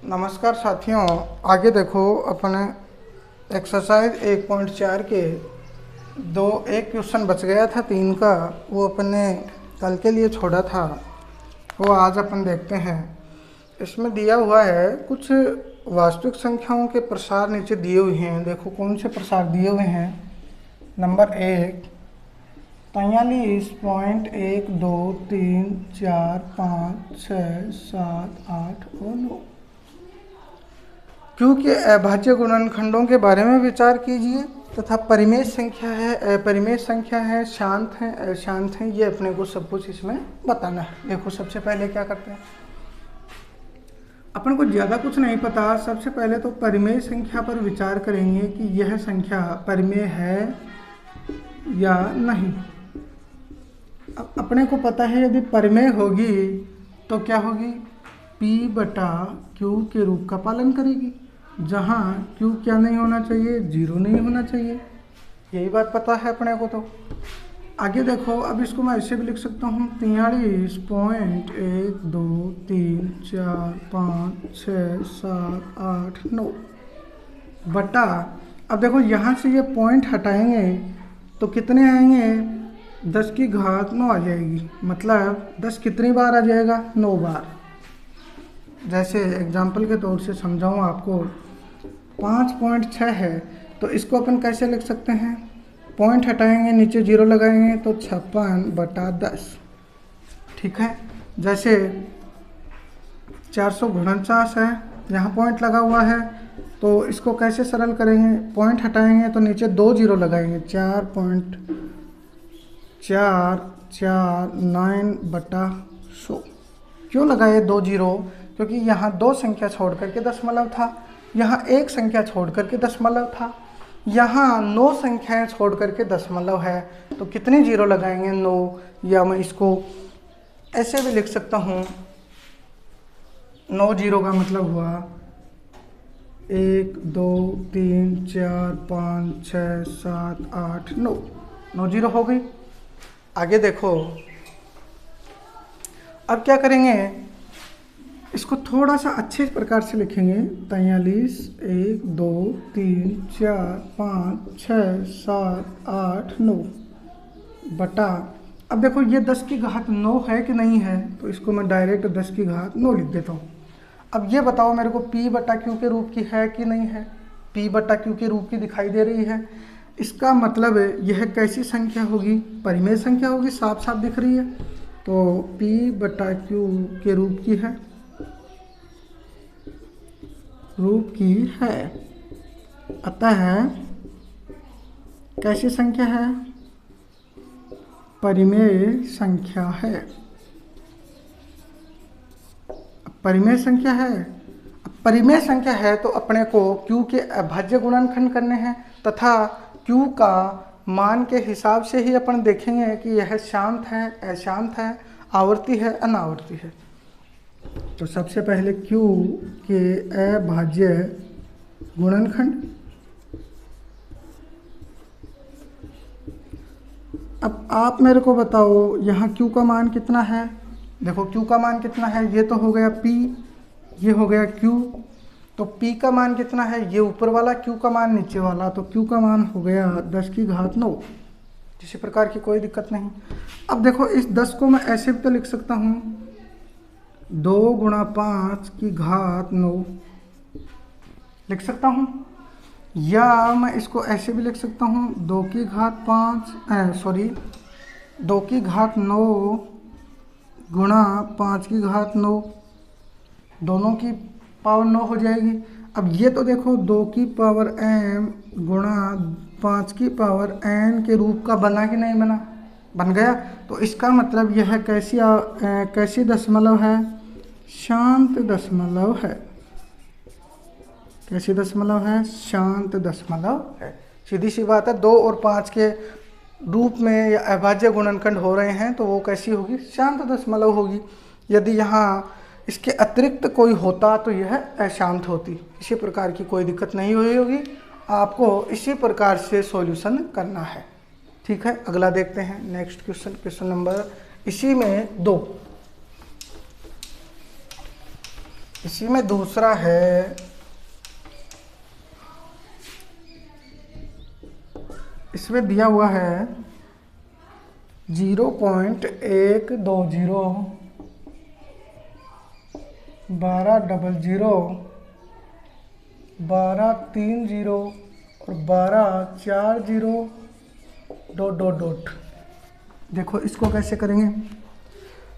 नमस्कार साथियों, आगे देखो अपने एक्सरसाइज 1.4 के एक क्वेश्चन बच गया था 3 का, वो अपने कल के लिए छोड़ा था, वो आज अपन देखते हैं। इसमें दिया हुआ है कुछ वास्तविक संख्याओं के प्रसार नीचे दिए हुए हैं। देखो कौन से प्रसार दिए हुए हैं। नंबर 1 43.1234567 और 9। क्यू के अभाज्य गुणनखंडों के बारे में विचार कीजिए तथा परिमेय संख्या है, अपरिमेय संख्या है, शांत है, अशांत है, ये अपने को सब कुछ इसमें बताना है। देखो सबसे पहले क्या करते हैं, अपन को ज़्यादा कुछ नहीं पता। सबसे पहले तो परिमेय संख्या पर विचार करेंगे कि यह संख्या परिमेय है या नहीं। अब अपने को पता है यदि परिमेय होगी तो क्या होगी, P/Q के रूप का पालन करेगी, जहाँ Q क्या नहीं होना चाहिए, 0 नहीं होना चाहिए। यही बात पता है अपने को। तो आगे देखो, अब इसको मैं ऐसे भी लिख सकता हूँ 43.1234567 8 9 बटा। अब देखो यहाँ से ये पॉइंट हटाएंगे तो कितने आएंगे, 10 की घात 9 आ जाएगी। मतलब 10 कितनी बार आ जाएगा, 9 बार। जैसे एग्जाम्पल के तौर से समझाऊँ आपको, 5.6 है तो इसको अपन कैसे लिख सकते हैं, पॉइंट हटाएंगे नीचे 0 लगाएंगे तो 56/10। ठीक है। जैसे 449 है, यहाँ पॉइंट लगा हुआ है तो इसको कैसे सरल करेंगे, पॉइंट हटाएंगे तो नीचे 2 0 लगाएंगे, 4.449/100। क्यों लगाए 2 0, क्योंकि यहाँ 2 संख्या छोड़ करके दशमलव था, यहाँ 1 संख्या छोड़ करके दशमलव था, यहाँ 9 संख्याएं छोड़ करके दशमलव है, तो कितने 0 लगाएंगे, 9। या मैं इसको ऐसे भी लिख सकता हूँ, 9 0 का मतलब हुआ 1 2 3 4 5 6 7 8 9, 9 0 हो गई। आगे देखो, अब क्या करेंगे, इसको थोड़ा सा अच्छे प्रकार से लिखेंगे। 43 1 2 3 4 5 6 7 8 9 बटा। अब देखो ये 10 की घात 9 है कि नहीं है, तो इसको मैं डायरेक्ट 10 की घात 9 लिख देता हूँ। अब ये बताओ मेरे को P/Q के रूप की है कि नहीं है, P/Q के रूप की दिखाई दे रही है। इसका मतलब यह कैसी संख्या होगी, परिमेय संख्या होगी, साफ साफ दिख रही है। तो P/Q के रूप की है, अतः कैसी संख्या है, परिमेय संख्या है। परिमेय संख्या है। परिमेय संख्या है तो अपने को Q के अभाज्य गुणनखंड करने हैं तथा Q का मान के हिसाब से ही अपन देखेंगे कि यह शांत है, अशांत है, आवर्ती है, अनावर्ती है। तो सबसे पहले Q के अभाज्य गुणनखंड। अब आप मेरे को बताओ यहाँ Q का मान कितना है। देखो Q का मान कितना है, ये तो हो गया P, ये हो गया Q। तो P का मान कितना है, ये ऊपर वाला, Q का मान नीचे वाला, तो Q का मान हो गया 10 की घात 9। किसी प्रकार की कोई दिक्कत नहीं। अब देखो इस 10 को मैं ऐसे भी तो लिख सकता हूँ, 2 × 5 की घात 9 लिख सकता हूँ, या मैं इसको ऐसे भी लिख सकता हूँ 2 की घात 9 गुणा 5 की घात 9, दोनों की पावर 9 हो जाएगी। अब ये तो देखो 2 की पावर m गुणा 5 की पावर n के रूप का बना कि नहीं बना, बन गया। तो इसका मतलब यह कैसी दशमलव है, शांत दशमलव है। कैसी दशमलव है, शांत दशमलव है। सीधी सी बात है, 2 और 5 के रूप में या अभाज्य गुणनखंड हो रहे हैं तो वो कैसी होगी, शांत दशमलव होगी। यदि यहाँ इसके अतिरिक्त कोई होता तो यह अशांत होती। इसी प्रकार की कोई दिक्कत नहीं हुई होगी। आपको इसी प्रकार से सॉल्यूशन करना है। ठीक है, अगला देखते हैं। नेक्स्ट क्वेश्चन नंबर इसी में 2। इसी में दूसरा है, इसमें दिया हुआ है 0.120, 1200, 1230 और 1240 ... देखो इसको कैसे करेंगे।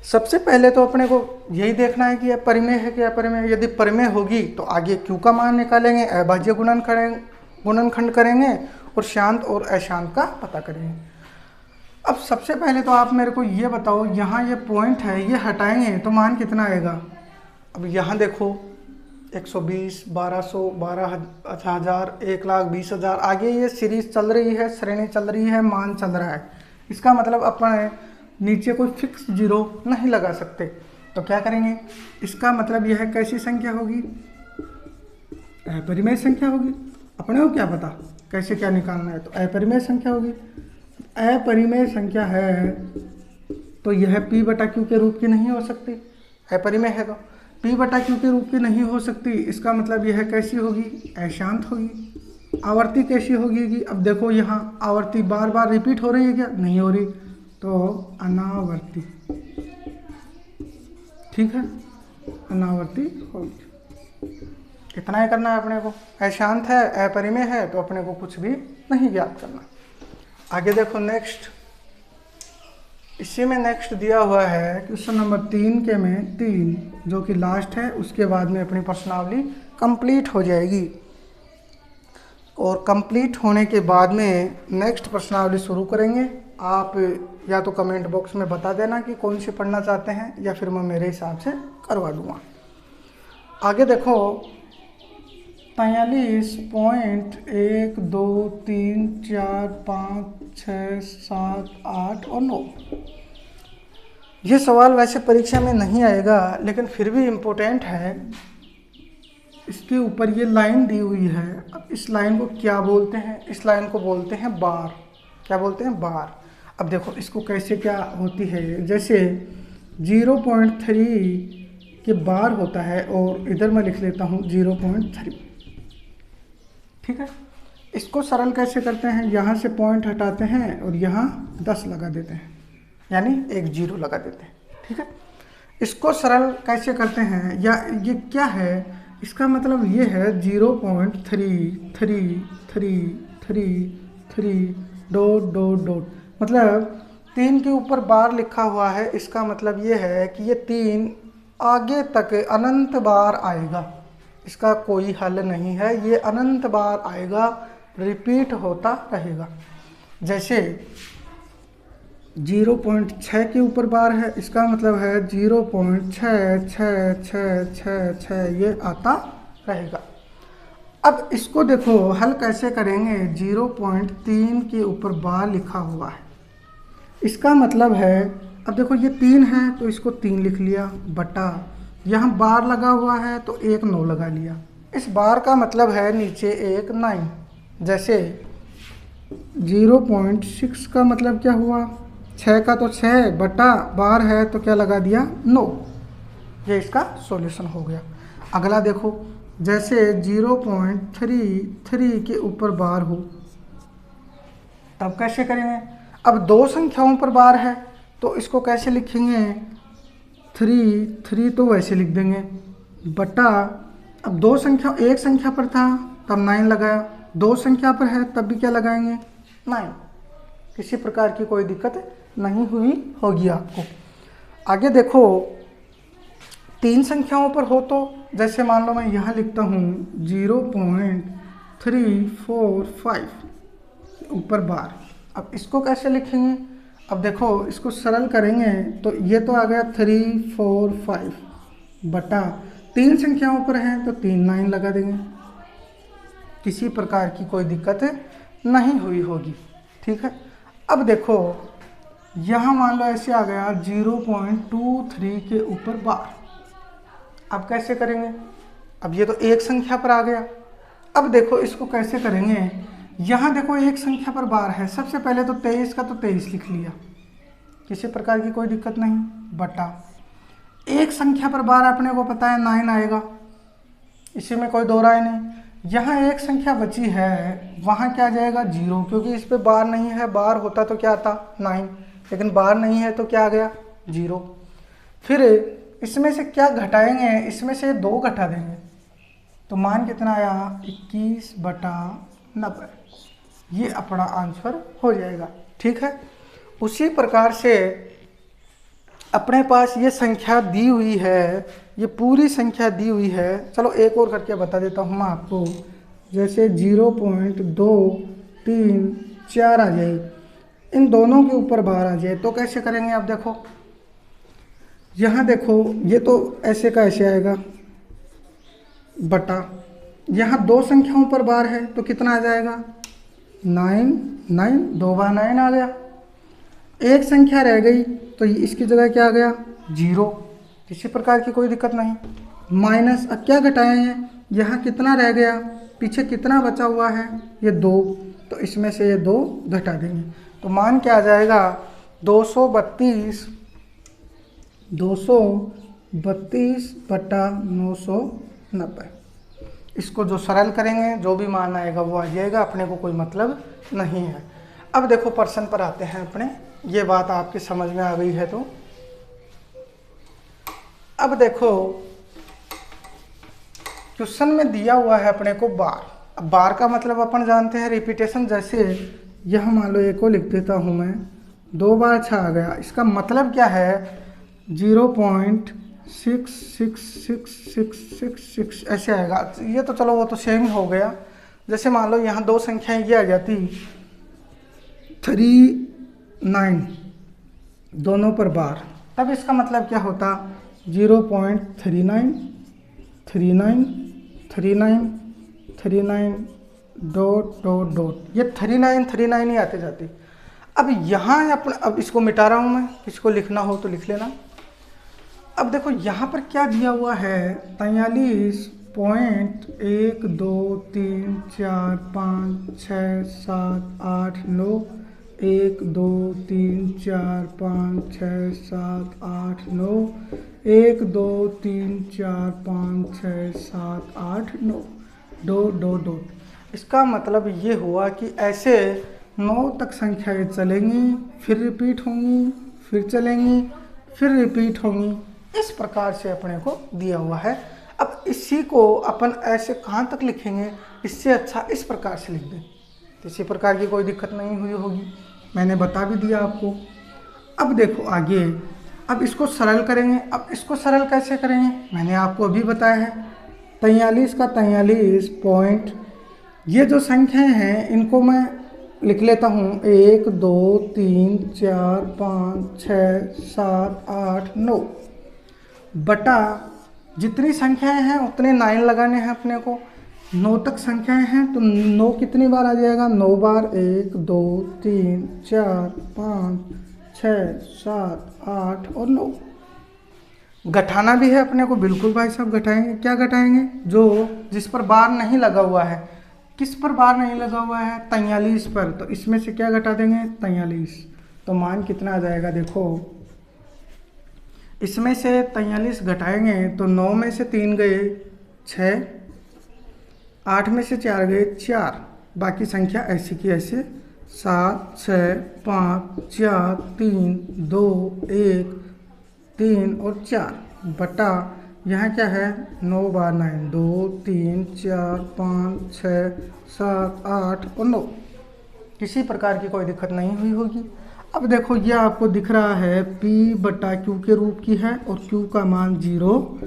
सबसे पहले तो अपने को यही देखना है कि यह परिमेय है कि अपरिमेय। यदि परिमेय होगी तो आगे q का मान निकालेंगे, अभाज्य गुणनखंड करेंगे और शांत और अशांत का पता करेंगे। अब सबसे पहले तो आप मेरे को ये बताओ, यहाँ ये पॉइंट है, ये हटाएंगे तो मान कितना आएगा। अब यहाँ देखो 120, 1200, 12,000, 1,20,000, आगे ये सीरीज चल रही है, श्रेणी चल रही है, मान चल रहा है। इसका मतलब अपन नीचे कोई फिक्स जीरो नहीं लगा सकते। तो क्या करेंगे, इसका मतलब यह कैसी संख्या होगी, अपरिमेय संख्या होगी। अपने को क्या पता कैसे क्या निकालना है, तो अपरिमेय संख्या होगी। अपरिमेय संख्या है तो यह p/q के रूप की नहीं हो सकती, अपरिमेय है तो p/q के रूप की नहीं हो सकती। इसका मतलब यह कैसी होगी, अशांत होगी। आवर्ती कैसी होगी, अब देखो यहाँ आवर्ती बार बार रिपीट हो रही है क्या, नहीं हो रही, तो अनावर्ती। ठीक है, अनावर्ती होगी। इतना ही करना है अपने को। अशांत है, अपरिमेय है, तो अपने को कुछ भी नहीं ज्ञात करना। आगे देखो नेक्स्ट, इसी में नेक्स्ट दिया हुआ है क्वेश्चन नंबर 3 के में 3, जो कि लास्ट है। उसके बाद में अपनी प्रश्नावली कंप्लीट हो जाएगी और कंप्लीट होने के बाद में नेक्स्ट प्रश्नावली शुरू करेंगे। आप या तो कमेंट बॉक्स में बता देना कि कौन सी पढ़ना चाहते हैं, या फिर मैं मेरे हिसाब से करवा दूंगा। आगे देखो 43.1 2 3 4 5 6 7 8 और 9। ये सवाल वैसे परीक्षा में नहीं आएगा, लेकिन फिर भी इम्पोर्टेंट है। इसके ऊपर ये लाइन दी हुई है। अब इस लाइन को क्या बोलते हैं, इस लाइन को बोलते हैं बार। क्या बोलते हैं, बार। अब देखो इसको कैसे क्या होती है, जैसे 0.3 के बार होता है और इधर मैं लिख लेता हूँ 0.3। ठीक है, इसको सरल कैसे करते हैं, यहाँ से पॉइंट हटाते हैं और यहाँ 10 लगा देते हैं, यानी एक 0 लगा देते हैं। ठीक है, इसको सरल कैसे करते हैं, या ये क्या है, इसका मतलब ये है 0.33333 ... मतलब 3 के ऊपर बार लिखा हुआ है। इसका मतलब ये है कि ये 3 आगे तक अनंत बार आएगा, इसका कोई हल नहीं है, ये अनंत बार आएगा, रिपीट होता रहेगा। जैसे 0.6 के ऊपर बार है, इसका मतलब है 0.666666, ये आता रहेगा। अब इसको देखो हल कैसे करेंगे, 0.3 के ऊपर बार लिखा हुआ है, इसका मतलब है, अब देखो ये 3 है तो इसको 3 लिख लिया, बटा यहाँ बार लगा हुआ है तो एक 9 लगा लिया। इस बार का मतलब है नीचे एक 9। जैसे 0.6 का मतलब क्या हुआ, 6 का तो 6 बटा बार है तो क्या लगा दिया 9। ये इसका सॉल्यूशन हो गया। अगला देखो, जैसे 0.33 के ऊपर बार हो, तब कैसे करेंगे। अब दो संख्याओं पर बार है तो इसको कैसे लिखेंगे, 3 तो वैसे लिख देंगे, बटा, अब दो संख्या, एक संख्या पर था तब 9 लगाया, दो संख्या पर है तब भी क्या लगाएंगे 9। किसी प्रकार की कोई दिक्कत नहीं हुई होगी आपको। आगे देखो 3 संख्याओं पर हो तो, जैसे मान लो मैं यहाँ लिखता हूँ 0.345 ऊपर बार। अब इसको कैसे लिखेंगे, अब देखो इसको सरल करेंगे तो ये तो आ गया 345 बटा 3 संख्याओं पर हैं तो 3 9 लगा देंगे, किसी प्रकार की कोई दिक्कत नहीं हुई होगी। ठीक है, अब देखो यहाँ मान लो ऐसे आ गया 0.23 के ऊपर बार। अब कैसे करेंगे, अब ये तो एक संख्या पर आ गया। अब देखो इसको कैसे करेंगे, यहाँ देखो एक संख्या पर बार है, सबसे पहले तो 23 का तो 23 लिख लिया, किसी प्रकार की कोई दिक्कत नहीं, बटा एक संख्या पर बार अपने को पता है 9 आएगा इसी में कोई दो राय नहीं। यहाँ एक संख्या बची है, वहाँ क्या जाएगा 0, क्योंकि इस पे बार नहीं है, बार होता तो क्या आता 9, लेकिन बार नहीं है तो क्या आ गया 0। फिर इसमें से क्या घटाएंगे, इसमें से 2 घटा देंगे तो मान कितना आया 21/90, ये अपना आंसर हो जाएगा। ठीक है, उसी प्रकार से अपने पास ये संख्या दी हुई है, ये पूरी संख्या दी हुई है। चलो एक और करके बता देता हूँ मैं आपको, जैसे 0.234 आ जाए, इन दोनों के ऊपर बार आ जाए तो कैसे करेंगे आप देखो। यहाँ देखो ये तो ऐसे का ऐसे आएगा बटा, यहाँ 2 संख्याओं पर बार है तो कितना आ जाएगा 9, 9 2 बार 9 आ गया। एक संख्या रह गई तो इसकी जगह क्या आ गया 0, किसी प्रकार की कोई दिक्कत नहीं। माइनस, अब क्या घटाए हैं, यहाँ कितना रह गया, पीछे कितना बचा हुआ है ये 2, तो इसमें से ये 2 घटा देंगे तो मान क्या आ जाएगा 232/990। इसको जो सरल करेंगे जो भी मान आएगा वो आ जाएगा, अपने को कोई मतलब नहीं है। अब देखो प्रश्न पर आते हैं अपने, ये बात आपकी समझ में आ गई है तो अब देखो क्वेश्चन में दिया हुआ है अपने को बार। अब बार का मतलब अपन जानते हैं रिपीटेशन, जैसे यह मान लो एक को लिख देता हूँ मैं, 2 बार 6 आ गया, इसका मतलब क्या है 0.66666 ऐसे आएगा। ये तो चलो वो तो सेम ही हो गया। जैसे मान लो यहाँ 2 संख्याएं ये आ जाती 39 दोनों पर बार, तब इसका मतलब क्या होता 0.39393939 डॉट, ये 39 ही आते जाते। अब यहाँ अब इसको मिटा रहा हूँ मैं, किसको लिखना हो तो लिख लेना। अब देखो यहाँ पर क्या दिया हुआ है 43.123456789 1 2 3 4 5 6 7 8 9 1 2 3 4 5 6 7 8 9 डॉट। इसका मतलब ये हुआ कि ऐसे 9 तक संख्याएं चलेंगी, फिर रिपीट होंगी, फिर चलेंगी, फिर रिपीट होंगी। इस प्रकार से अपने को दिया हुआ है। अब इसी को अपन ऐसे कहाँ तक लिखेंगे, इससे अच्छा इस प्रकार से लिख दें, किसी प्रकार की कोई दिक्कत नहीं हुई होगी, मैंने बता भी दिया आपको। अब देखो आगे, अब इसको सरल करेंगे। अब इसको सरल कैसे करेंगे मैंने आपको अभी बताया है, 43 का 43 पॉइंट, ये जो संख्याएं हैं इनको मैं लिख लेता हूँ 1 2 3 4 5 6 7 8 9 बटा जितनी संख्याएं हैं उतने 9 लगाने हैं अपने को। 9 तक संख्याएं हैं तो 9 कितनी बार आ जाएगा 9 बार, 1 2 3 4 5 6 7 8 और 9। घटाना भी है अपने को, बिल्कुल भाई साहब घटाएंगे। क्या घटाएंगे, जो जिस पर बार नहीं लगा हुआ है। किस पर बार नहीं लगा हुआ है 43 पर, तो इसमें से क्या घटा देंगे 43, तो मान कितना आ जाएगा देखो, इसमें से 43 घटाएंगे तो 9 में से 3 गए 6, 8 में से 4 गए 4, बाकी संख्या ऐसी की ऐसे 7 6 5 4 3 2 1 3 और 4 बटा यहाँ क्या है 9 बार 9 2 3 4 5 6 7 8 और 9, किसी प्रकार की कोई दिक्कत नहीं हुई होगी। अब देखो ये आपको दिख रहा है P बटा Q के रूप की है और Q का मान 0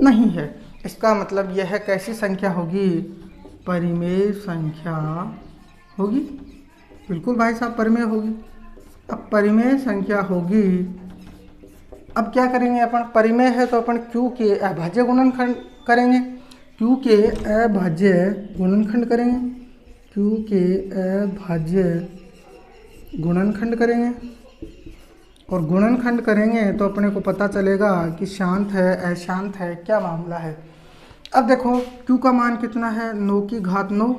नहीं है। इसका मतलब यह है कैसी संख्या होगी, परिमेय संख्या होगी। बिल्कुल भाई साहब परिमेय होगी। अब परिमेय संख्या होगी, अब क्या करेंगे अपन, परिमेय है तो अपन Q के अभाज्य गुणनखंड करेंगे, Q के अभाज्य गुणनखंड करेंगे, Q के अभाज्य गुणनखंड करेंगे और गुणनखंड करेंगे तो अपने को पता चलेगा कि शांत है अशांत है, क्या मामला है। अब देखो Q का मान कितना है 9 की घात 9,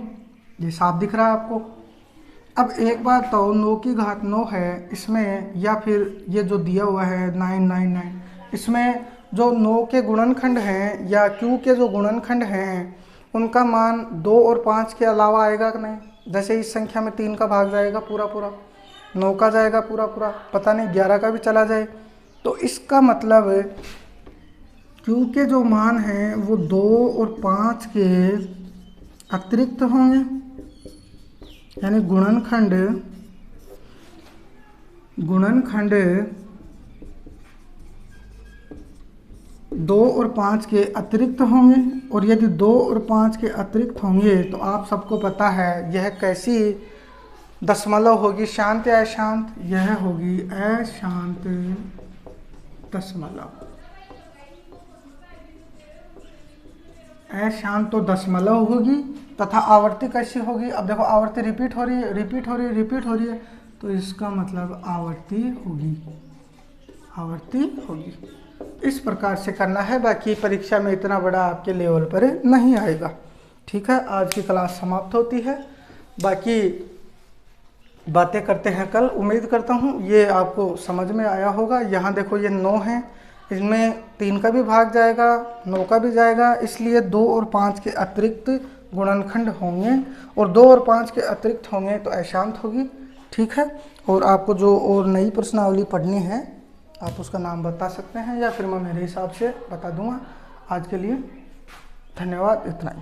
ये साफ दिख रहा है आपको। अब एक बात तो 9 की घात 9 है इसमें, या फिर ये जो दिया हुआ है 999, इसमें जो 9 के गुणनखंड हैं या Q के जो गुणनखंड हैं उनका मान 2 और 5 के अलावा आएगा कि नहीं। जैसे इस संख्या में 3 का भाग जाएगा पूरा पूरा, 9 का जाएगा पूरा पूरा, पता नहीं 11 का भी चला जाए। तो इसका मतलब Q के जो मान हैं वो 2 और 5 के अतिरिक्त होंगे, यानी गुणनखंड 2 और 5 के अतिरिक्त होंगे। और यदि 2 और 5 के अतिरिक्त होंगे तो आप सबको पता है यह कैसी दशमलव होगी, शांत या अशांत। यह होगी अशांत दशमलव। अशांत तो दशमलव होगी तथा आवर्ती कैसी होगी। अब देखो आवर्ती रिपीट हो रही है, रिपीट हो रही है, रिपीट हो रही है, तो इसका मतलब आवर्ती होगी, आवर्ती होगी। इस प्रकार से करना है, बाकी परीक्षा में इतना बड़ा आपके लेवल पर नहीं आएगा। ठीक है, आज की क्लास समाप्त होती है, बाकी बातें करते हैं कल। उम्मीद करता हूँ ये आपको समझ में आया होगा। यहाँ देखो ये 9 है, इसमें 3 का भी भाग जाएगा, 9 का भी जाएगा, इसलिए 2 और 5 के अतिरिक्त गुणनखंड होंगे और 2 और 5 के अतिरिक्त होंगे तो अशांत होगी। ठीक है, और आपको जो और नई प्रश्नावली पढ़नी है आप उसका नाम बता सकते हैं या फिर मैं मेरे हिसाब से बता दूंगा। आज के लिए धन्यवाद, इतना ही।